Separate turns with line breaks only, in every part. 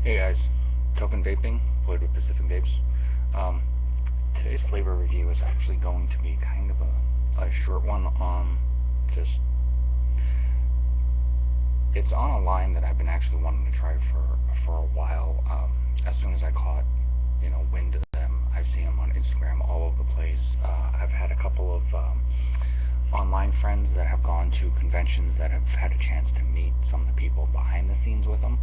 Hey guys, Token Vaping, Floyd with Pacific Vapes. Today's flavor review is actually going to be kind of a short one. Just it's on a line that I've been actually wanting to try for a while. As soon as I caught, wind of them, I've seen them on Instagram all over the place. I've had a couple of online friends that have gone to conventions that have had a chance to meet some of the people behind the scenes with them,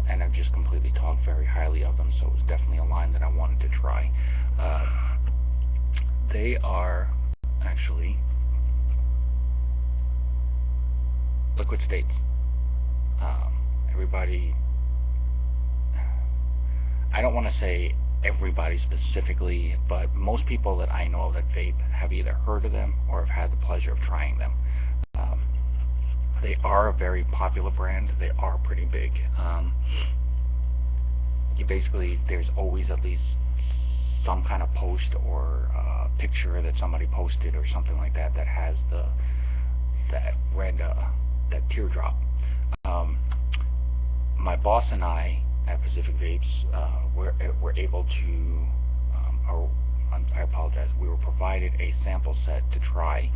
and I've just completely talked very highly of them, so it was definitely a line that I wanted to try. They are actually liquid states. Everybody, I don't want to say everybody specifically, but most people that I know that vape have either heard of them or have had the pleasure of trying them. They are a very popular brand. They are pretty big. There's always at least some kind of post or picture that somebody posted or something like that that has that red that teardrop. My boss and I at Pacific Vapes were able to, I apologize, we were provided a sample set to try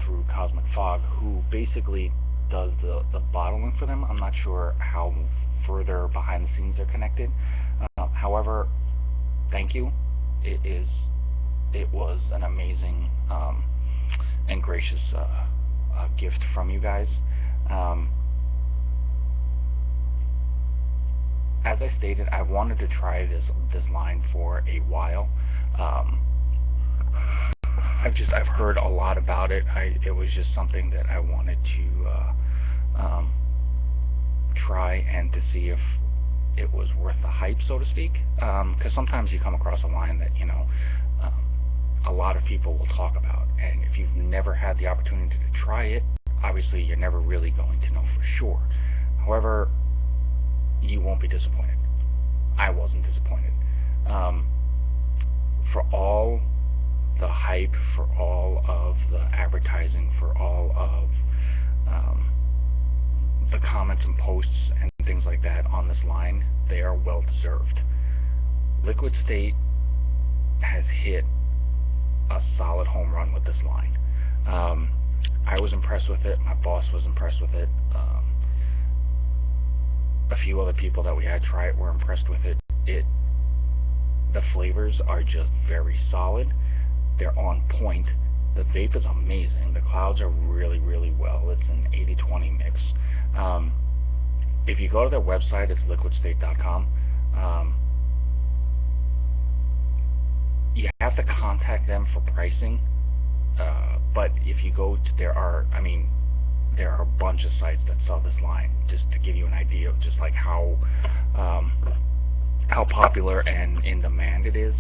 through Cosmic Fog, who basically does the bottling for them. I'm not sure how further behind the scenes they're connected. However, thank you. It was an amazing and gracious gift from you guys. As I stated, I wanted to try this line for a while. I've heard a lot about it. It was just something that I wanted to try and to see if it was worth the hype, so to speak. Because sometimes you come across a line that a lot of people will talk about, and if you've never had the opportunity to try it, obviously you're never really going to know for sure. However, you won't be disappointed. I wasn't disappointed. For all the hype, for all of the advertising, for all of the comments and posts and things like that on this line, they are well deserved. Liquid State has hit a solid home run with this line. I was impressed with it. My boss was impressed with it. A few other people that we had try it were impressed with it. The flavors are just very solid. They're on point. The vape is amazing. The clouds are really, really well. It's an 80-20 mix. If you go to their website, it's liquidstate.com. You have to contact them for pricing. But if you go to, there are a bunch of sites that sell this line, just to give you an idea of just like how popular and in demand it is.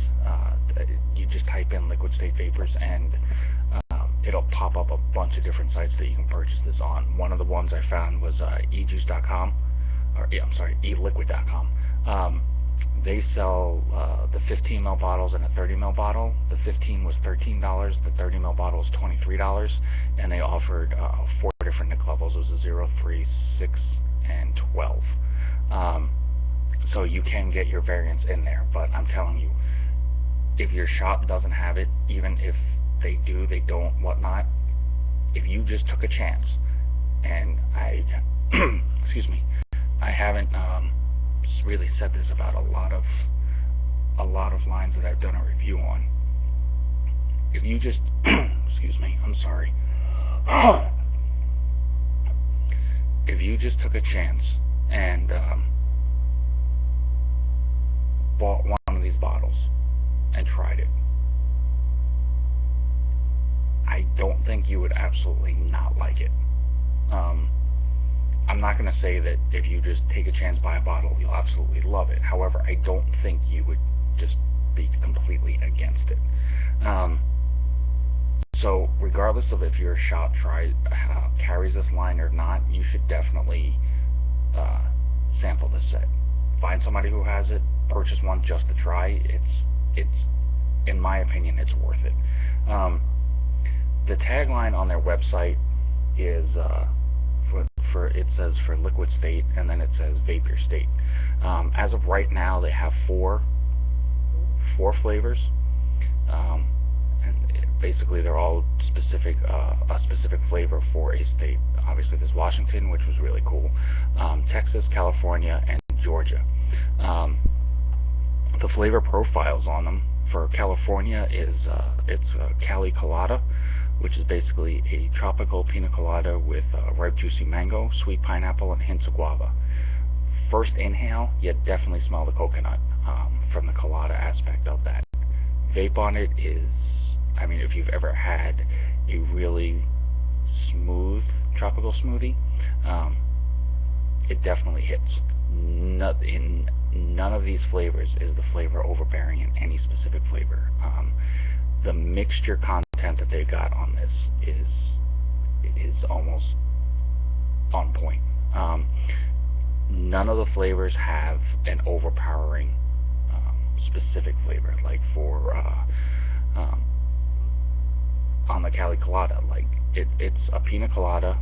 You just type in Liquid State Vapors and it'll pop up a bunch of different sites that you can purchase this on. One of the ones I found was ejuice.com, eliquid.com. They sell the 15 ml bottles and a 30 ml bottle. The 15 was $13, the 30 ml bottle was $23, and they offered 4 different nic levels. It was a 0, 3, 6, and 12. So you can get your variants in there, but I'm telling you, if your shop doesn't have it, even if they do, they don't, whatnot, if you just took a chance, and excuse me, I haven't really said this about a lot of lines that I've done a review on. If you just excuse me, I'm sorry. If you just took a chance and bought one of these bottles and tried it, I don't think you would absolutely not like it. I'm not going to say that if you just take a chance, buy a bottle, you'll absolutely love it. However, I don't think you would just be completely against it. So regardless of if your shop carries this line or not, you should definitely sample this set. Find somebody who has it, purchase one just to try. It's in my opinion, it's worth it. The tagline on their website is it says for liquid state, and then it says vape your state. As of right now, they have four flavors, and basically they're all specific a specific flavor for a state. Obviously, there's Washington, which was really cool, Texas, California, and Georgia. The flavor profiles on them for California is Cali Colada, which is basically a tropical pina colada with ripe juicy mango, sweet pineapple, and hints of guava. First inhale, you definitely smell the coconut from the colada aspect of that. Vape on it is, I mean, if you've ever had a really smooth tropical smoothie, it definitely hits. None of these flavors is the flavor overbearing in any specific flavor. The mixture content that they got on this is almost on point. None of the flavors have an overpowering specific flavor, like for on the Cali Colada. Like it's a pina colada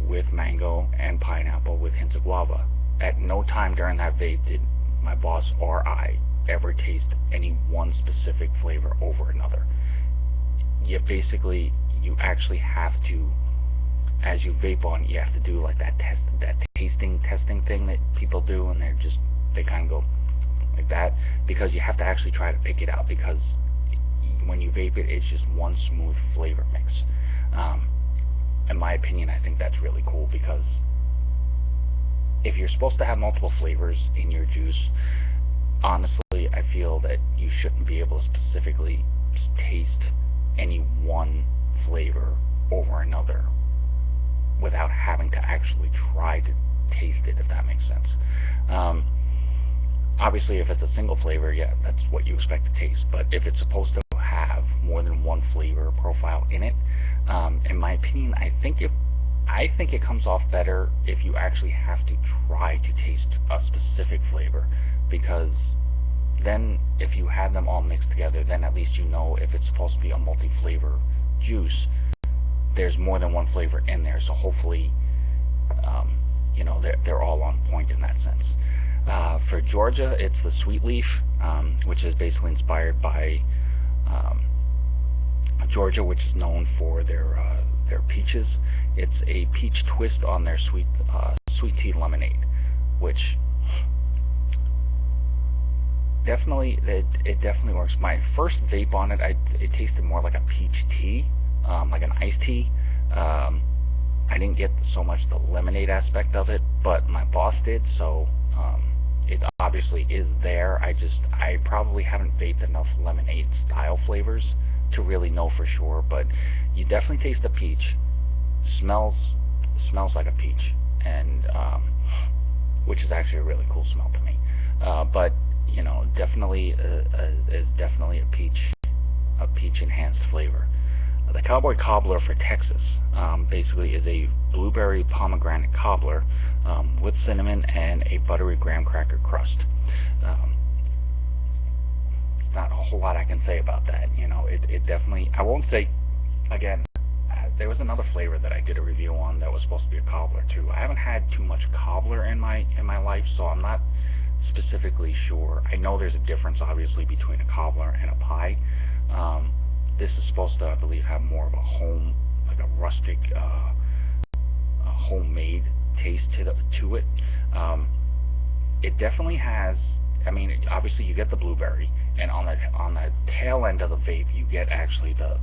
with mango and pineapple with hints of guava. At no time during that vape did my boss or I ever taste any one specific flavor over another. You actually have to, as you vape on, you have to do like that testing thing that people do, and they kind of go like that, because you have to actually try to pick it out, because when you vape it, it's just one smooth flavor mix. In my opinion, I think that's really cool, because if you're supposed to have multiple flavors in your juice, honestly, I feel that you shouldn't be able to specifically taste any one flavor over another without having to actually try to taste it, if that makes sense. Obviously, if it's a single flavor, yeah, that's what you expect to taste. But if it's supposed to have more than one flavor profile in it, in my opinion, I think it comes off better if you actually have to try to taste a specific flavor, because then if you have them all mixed together, then at least you know if it's supposed to be a multi-flavor juice, there's more than one flavor in there. So hopefully, they're all on point in that sense. For Georgia, it's the Sweet Leaf, which is basically inspired by Georgia, which is known for their peaches. It's a peach twist on their sweet tea lemonade, which definitely it definitely works. My first vape on it, it tasted more like a peach tea, like an iced tea. I didn't get so much the lemonade aspect of it, but my boss did, so it obviously is there. I probably haven't vaped enough lemonade style flavors to really know for sure, but you definitely taste the peach. Smells like a peach, and which is actually a really cool smell to me. But definitely is definitely a peach enhanced flavor. The Cowboy Cobbler for Texas basically is a blueberry pomegranate cobbler with cinnamon and a buttery graham cracker crust. Not a whole lot I can say about that. It definitely, I won't say, again, there was another flavor that I did a review on that was supposed to be a cobbler too. I haven't had too much cobbler in my life, so I'm not specifically sure. I know there's a difference, obviously, between a cobbler and a pie. This is supposed to, I believe, have more of a home, like a rustic, homemade taste to it. It definitely has. I mean, obviously, you get the blueberry, and on the tail end of the vape, you get actually the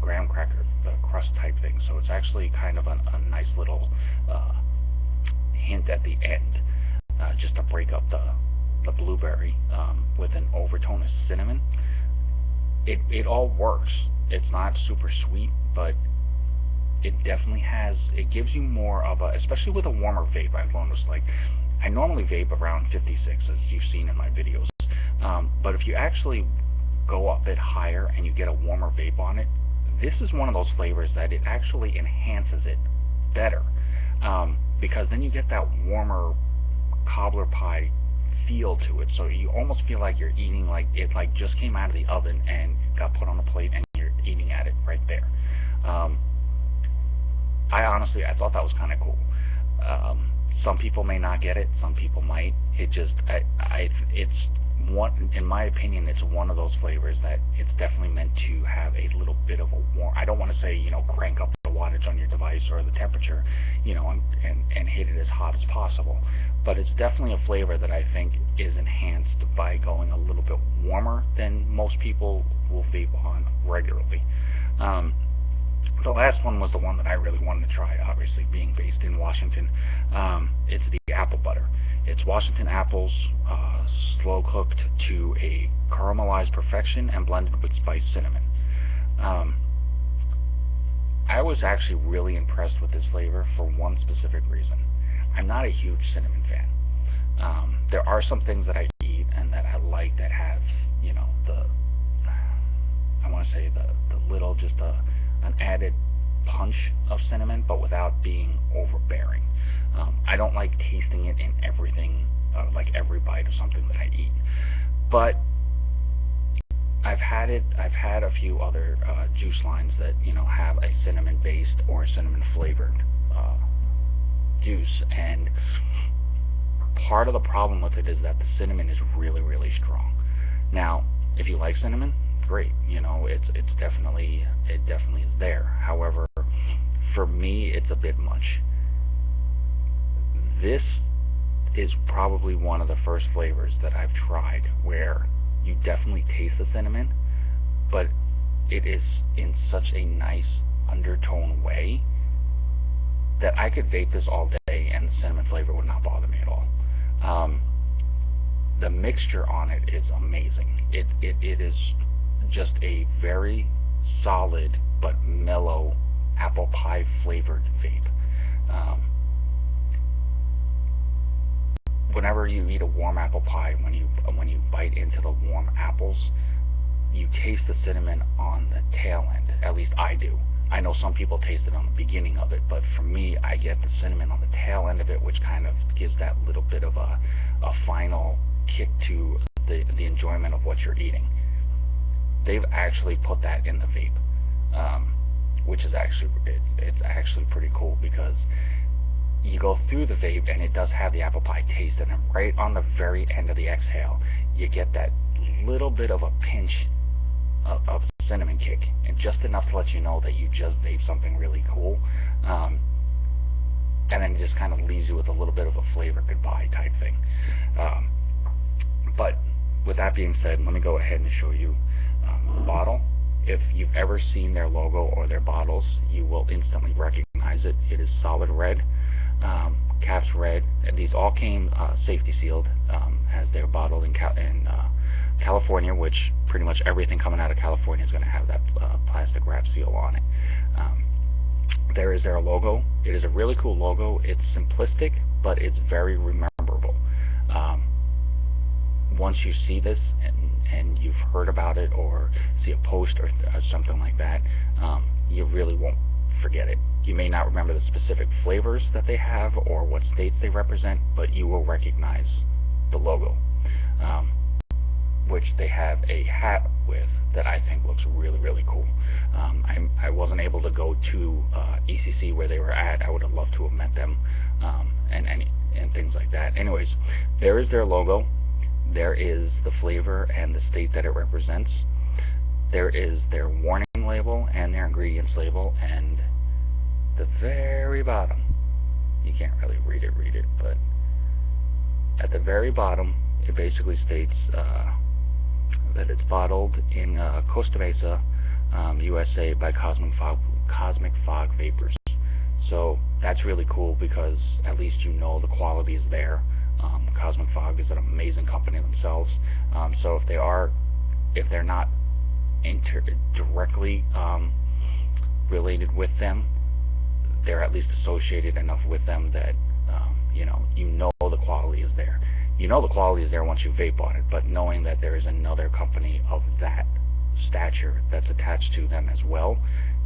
graham cracker, the crust type thing. So it's actually kind of a nice little hint at the end, just to break up the blueberry with an overtone of cinnamon. It all works. It's not super sweet, but it definitely has. It gives you more of a, especially with a warmer vape. I've noticed, like, I normally vape around 56, as you've seen in my videos. But if you actually go a bit higher and you get a warmer vape on it, this is one of those flavors that it actually enhances it better, because then you get that warmer cobbler pie feel to it. So you almost feel like you're eating like it just came out of the oven and got put on a plate and you're eating at it right there. I thought that was kind of cool. Some people may not get it. Some people might. It's one, in my opinion, it's one of those flavors that it's definitely meant to have a little bit of a warm. I don't want to say, crank up the wattage on your device or the temperature, and hit it as hot as possible. But it's definitely a flavor that I think is enhanced by going a little bit warmer than most people will vape on regularly. The last one was the one that I really wanted to try, obviously, being based in Washington. It's the apple butter. It's Washington apples, slow cooked to a caramelized perfection and blended with spiced cinnamon. I was actually really impressed with this flavor for one specific reason. I'm not a huge cinnamon fan. There are some things that I eat and that I like that have, I want to say the little, just an added punch of cinnamon, but without being overbearing. I don't like tasting it in everything, like every bite of something that I eat. But I've had a few other juice lines that have a cinnamon based or cinnamon flavored juice, and part of the problem with it is that the cinnamon is really, really strong. Now, if you like cinnamon, great. It definitely is there. However, for me, it's a bit much. This is probably one of the first flavors that I've tried where you definitely taste the cinnamon, but it is in such a nice undertone way that I could vape this all day and the cinnamon flavor would not bother me at all. The mixture on it is amazing. It is just a very solid but mellow apple pie flavored vape. Whenever you eat a warm apple pie, when you bite into the warm apples, you taste the cinnamon on the tail end. At least I do. I know some people taste it on the beginning of it, but for me, I get the cinnamon on the tail end of it, which kind of gives that little bit of a final kick to the enjoyment of what you're eating. They've actually put that in the vape, which is it's actually pretty cool, because you go through the vape and it does have the apple pie taste, and then right on the very end of the exhale, you get that little bit of a pinch of cinnamon kick, and just enough to let you know that you just vaped something really cool, and then it just kind of leaves you with a little bit of a flavor goodbye type thing. But with that being said, let me go ahead and show you the bottle. If you've ever seen their logo or their bottles, you will instantly recognize it. It is solid red, caps red, and these all came safety sealed, as they're bottled in California, which pretty much everything coming out of California is going to have that plastic wrap seal on it. There is their logo. It is a really cool logo. It's simplistic, but it's very rememberable. Once you see this and you've heard about it or see a post or something like that, you really won't forget it. You may not remember the specific flavors that they have or what states they represent, but you will recognize the logo, which they have a hat with that I think looks really, really cool. I wasn't able to go to ECC where they were at. I would have loved to have met them, and things like that. Anyways, there is their logo. There is the flavor and the state that it represents. There is their warning label and their ingredients label, and the very bottom, you can't really read it, but at the very bottom, it basically states that it's bottled in Costa Mesa, USA by Cosmic Fog Vapors. So that's really cool, because at least you know the quality is there. Cosmic Fog is an amazing company themselves. So if they're not directly related with them, they're at least associated enough with them that you know the quality is there. You know the quality is there once you vape on it, but knowing that there is another company of that stature that's attached to them as well,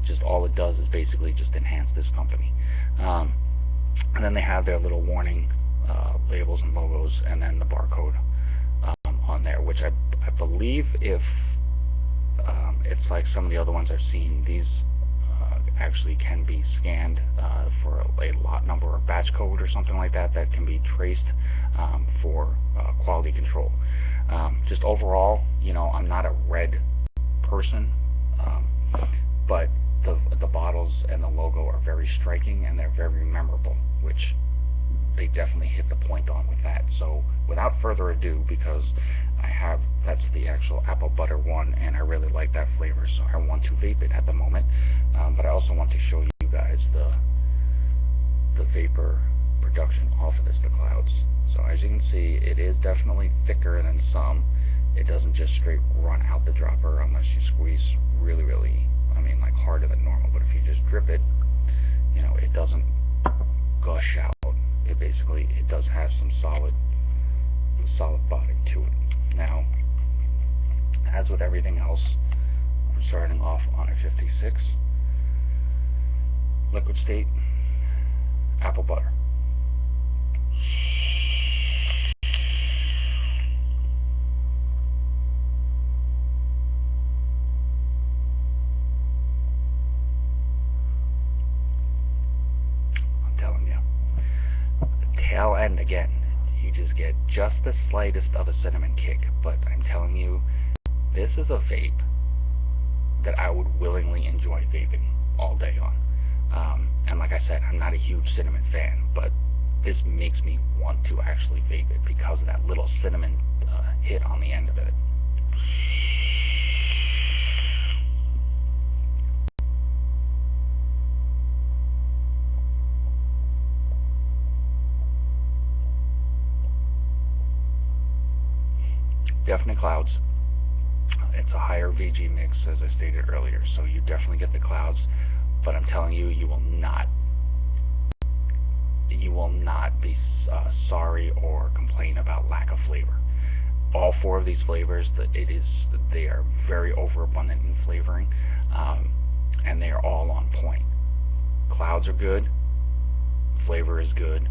just all it does is basically just enhance this company. And then they have their little warning labels and logos, and then the barcode on there, which I believe, if it's like some of the other ones I've seen, these actually can be scanned for a lot number or batch code or something like that that can be traced for quality control. Just overall, I'm not a red person, but the bottles and the logo are very striking and they're very memorable, which they definitely hit the point on with that. So without further ado, because that's the actual apple butter one, and I really like that flavor, so I want to vape it at the moment. But I also want to show you guys the vapor production off of this, the clouds. So as you can see, it is definitely thicker than some. It doesn't just straight run out the dropper unless you squeeze really, really, like harder than normal. But if you just drip it, it doesn't gush out. It does have some solid body to it. Now, as with everything else, I'm starting off on a 56 liquid state apple butter. I'm telling you, the tail end again, you just get just the slightest of a cinnamon kick, but I'm telling you, this is a vape that I would willingly enjoy vaping all day on. And like I said, I'm not a huge cinnamon fan, but this makes me want to actually vape it because of that little cinnamon hit on the end of it. Definitely clouds. It's a higher VG mix, as I stated earlier, so you definitely get the clouds, but I'm telling you, you will not be sorry or complain about lack of flavor. All four of these flavors, they are very overabundant in flavoring, and they are all on point. Clouds are good, flavor is good,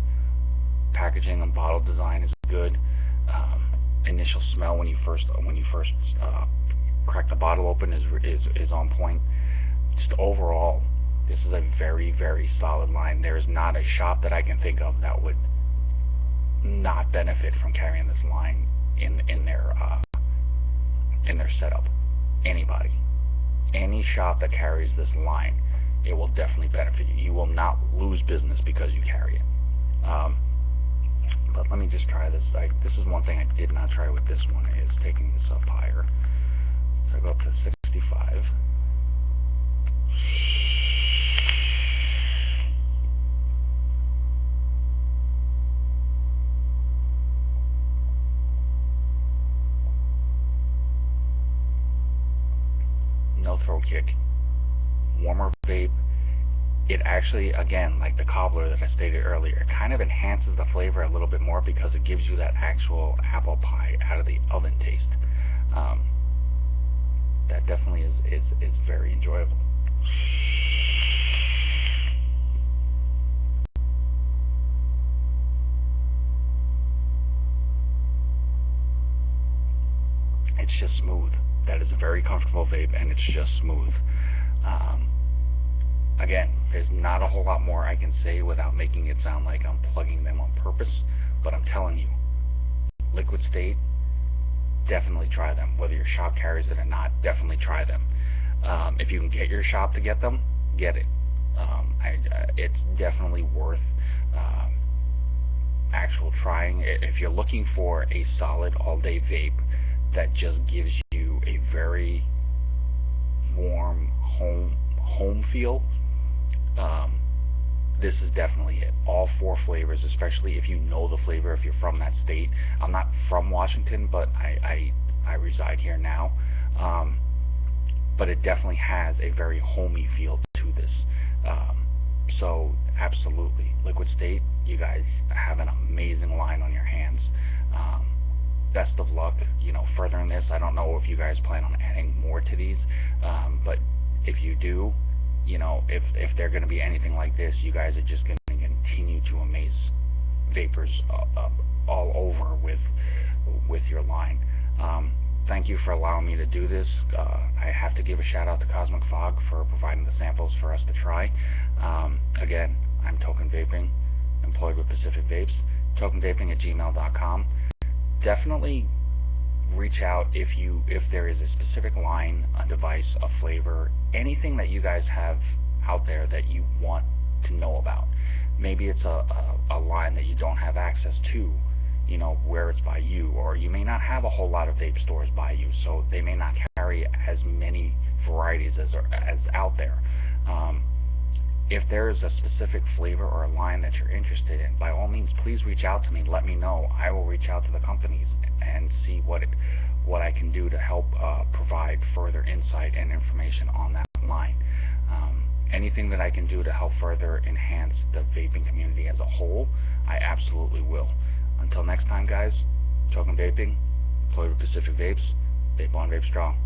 packaging and bottle design is good. Initial smell when you first crack the bottle open is on point. Just overall, this is a very, very solid line. There is not a shop that I can think of that would not benefit from carrying this line in their setup. Anybody, any shop that carries this line, it will definitely benefit you. You will not lose business because you carry it. But let me just try this. This is one thing I did not try with this one, is taking this up higher. So I go up to 65. No throat kick. Warmer vape. It actually, again, like the cobbler that I stated earlier, it kind of enhances the flavor a little bit more because it gives you that actual apple pie out of the oven taste. That definitely is very enjoyable. It's just smooth. That is a very comfortable vape, and it's just smooth. Again, there's not a whole lot more I can say without making it sound like I'm plugging them on purpose, but I'm telling you, liquid state, definitely try them. Whether your shop carries it or not, definitely try them. If you can get your shop to get them, get it. It's definitely worth actual trying. If you're looking for a solid all-day vape that just gives you a very warm home feel, this is definitely it. All four flavors, especially if you know the flavor, if you're from that state. I'm not from Washington, but I reside here now. But it definitely has a very homey feel to this. So absolutely, Liquid State, you guys have an amazing line on your hands. Best of luck, furthering this. I don't know if you guys plan on adding more to these, but if you do, if they're going to be anything like this, you guys are just going to continue to amaze vapors all over with your line. Thank thank you for allowing me to do this. I have to give a shout out to Cosmic Fog for providing the samples for us to try. Again, I'm Token Vaping, employed with Pacific Vapes. TokenVaping@gmail.com. Definitely reach out if there is a specific line, a device, a flavor, anything that you guys have out there that you want to know about. Maybe it's a line that you don't have access to, where it's by you, or you may not have a whole lot of vape stores by you, so they may not carry as many varieties as out there. If there is a specific flavor or a line that you're interested in, by all means, please reach out to me. Let me know. I will reach out to the companies and see what I can do to help provide further insight and information on that line. Anything that I can do to help further enhance the vaping community as a whole, I absolutely will. Until next time, guys, Token Vaping, employed with Pacific Vapes, vape on, vape strong.